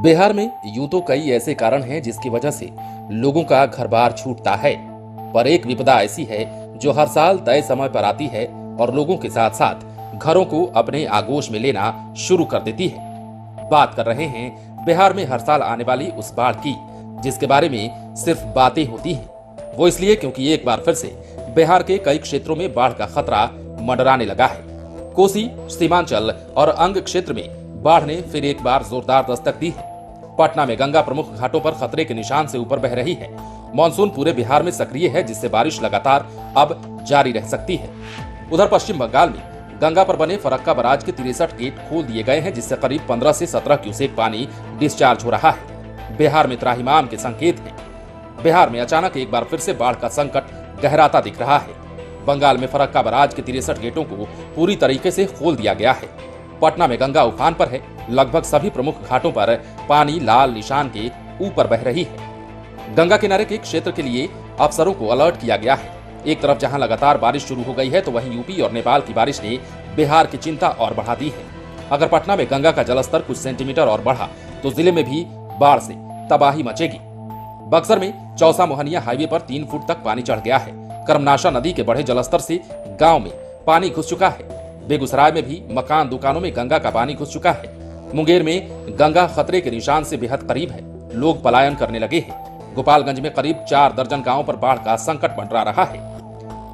बिहार में यूं तो कई ऐसे कारण हैं जिसकी वजह से लोगों का घर बार छूटता है, पर एक विपदा ऐसी है जो हर साल तय समय पर आती है और लोगों के साथ साथ घरों को अपने आगोश में लेना शुरू कर देती है। बात कर रहे हैं बिहार में हर साल आने वाली उस बाढ़ की जिसके बारे में सिर्फ बातें होती हैं। वो इसलिए क्योंकि एक बार फिर से बिहार के कई क्षेत्रों में बाढ़ का खतरा मंडराने लगा है। कोसी, सीमांचल और अंग क्षेत्र में बाढ़ ने फिर एक बार जोरदार दस्तक दी है। पटना में गंगा प्रमुख घाटों पर खतरे के निशान से ऊपर बह रही है। मानसून पूरे बिहार में सक्रिय है जिससे बारिश लगातार अब जारी रह सकती है। उधर पश्चिम बंगाल में गंगा पर बने फरक्का बराज के 63 गेट खोल दिए गए हैं जिससे करीब 15 से 17 क्यूसेक पानी डिस्चार्ज हो रहा है। बिहार में त्राहिमाम के संकेत हैं। बिहार में अचानक एक बार फिर से बाढ़ का संकट गहराता दिख रहा है। बंगाल में फरक्का बराज के 63 गेटों को पूरी तरीके से खोल दिया गया है। पटना में गंगा उफान पर है। लगभग सभी प्रमुख घाटों पर पानी लाल निशान के ऊपर बह रही है। गंगा किनारे के क्षेत्र के लिए अफसरों को अलर्ट किया गया है। एक तरफ जहां लगातार बारिश शुरू हो गई है तो वहीं यूपी और नेपाल की बारिश ने बिहार की चिंता और बढ़ा दी है। अगर पटना में गंगा का जलस्तर कुछ सेंटीमीटर और बढ़ा तो जिले में भी बाढ़ से तबाही मचेगी। बक्सर में चौसा मोहनिया हाईवे पर 3 फुट तक पानी चढ़ गया है। कर्मनाशा नदी के बढ़े जलस्तर से गांव में पानी घुस चुका है। बेगूसराय में भी मकान दुकानों में गंगा का पानी घुस चुका है। मुंगेर में गंगा खतरे के निशान से बेहद करीब है। लोग पलायन करने लगे हैं। गोपालगंज में करीब 4 दर्जन गांवों पर बाढ़ का संकट मंडरा रहा है।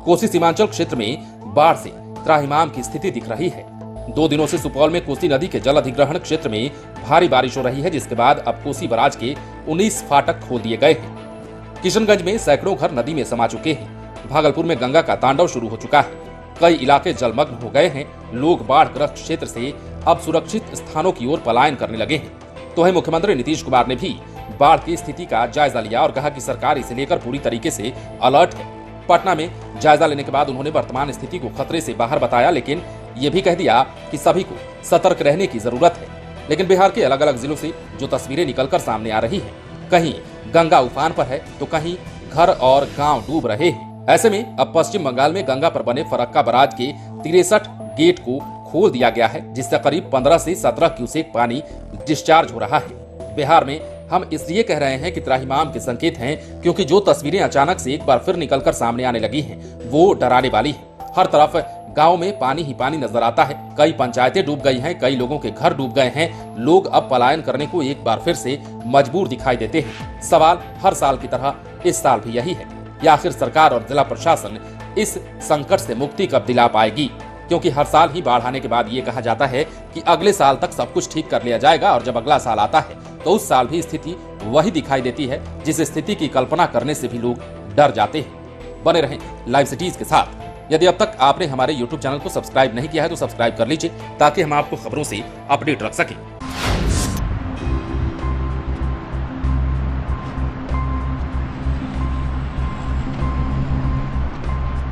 कोसी सीमांचल क्षेत्र में बाढ़ से त्राहिमाम की स्थिति दिख रही है। 2 दिनों से सुपौल में कोसी नदी के जल अधिग्रहण क्षेत्र में भारी बारिश हो रही है जिसके बाद अब कोसी बराज के 19 फाटक खोल दिए गए हैं। किशनगंज में सैकड़ों घर नदी में समा चुके हैं। भागलपुर में गंगा का तांडव शुरू हो चुका है। कई इलाके जलमग्न हो गए हैं। लोग बाढ़ ग्रस्त क्षेत्र से अब सुरक्षित स्थानों की ओर पलायन करने लगे हैं। तो वहीं मुख्यमंत्री नीतीश कुमार ने भी बाढ़ की स्थिति का जायजा लिया और कहा कि सरकार इसे लेकर पूरी तरीके से अलर्ट है। पटना में जायजा लेने के बाद उन्होंने वर्तमान स्थिति को खतरे से बाहर बताया, लेकिन ये भी कह दिया कि सभी को सतर्क रहने की जरूरत है। लेकिन बिहार के अलग अलग जिलों से जो तस्वीरें निकलकर सामने आ रही है, कहीं गंगा उफान पर है तो कहीं घर और गाँव डूब रहे हैं। ऐसे में अब पश्चिम बंगाल में गंगा पर बने फरक्का बराज के 63 गेट को खोल दिया गया है जिससे करीब 15 से 17 क्यूसेक पानी डिस्चार्ज हो रहा है। बिहार में हम इसलिए कह रहे हैं कि त्राहिमाम के संकेत हैं क्योंकि जो तस्वीरें अचानक से एक बार फिर निकलकर सामने आने लगी हैं वो डराने वाली है। हर तरफ गांव में पानी ही पानी नजर आता है। कई पंचायतें डूब गई हैं, कई लोगों के घर डूब गए हैं। लोग अब पलायन करने को एक बार फिर से मजबूर दिखाई देते हैं। सवाल हर साल की तरह इस साल भी यही है, या आखिर सरकार और जिला प्रशासन इस संकट से मुक्ति कब दिला पाएगी? क्योंकि हर साल ही बाढ़ आने के बाद ये कहा जाता है कि अगले साल तक सब कुछ ठीक कर लिया जाएगा और जब अगला साल आता है तो उस साल भी स्थिति वही दिखाई देती है जिस स्थिति की कल्पना करने से भी लोग डर जाते हैं। बने रहें लाइव सिटीज के साथ। यदि अब तक आपने हमारे YouTube चैनल को सब्सक्राइब नहीं किया है तो सब्सक्राइब कर लीजिए ताकि हम आपको खबरों से अपडेट रख सकें।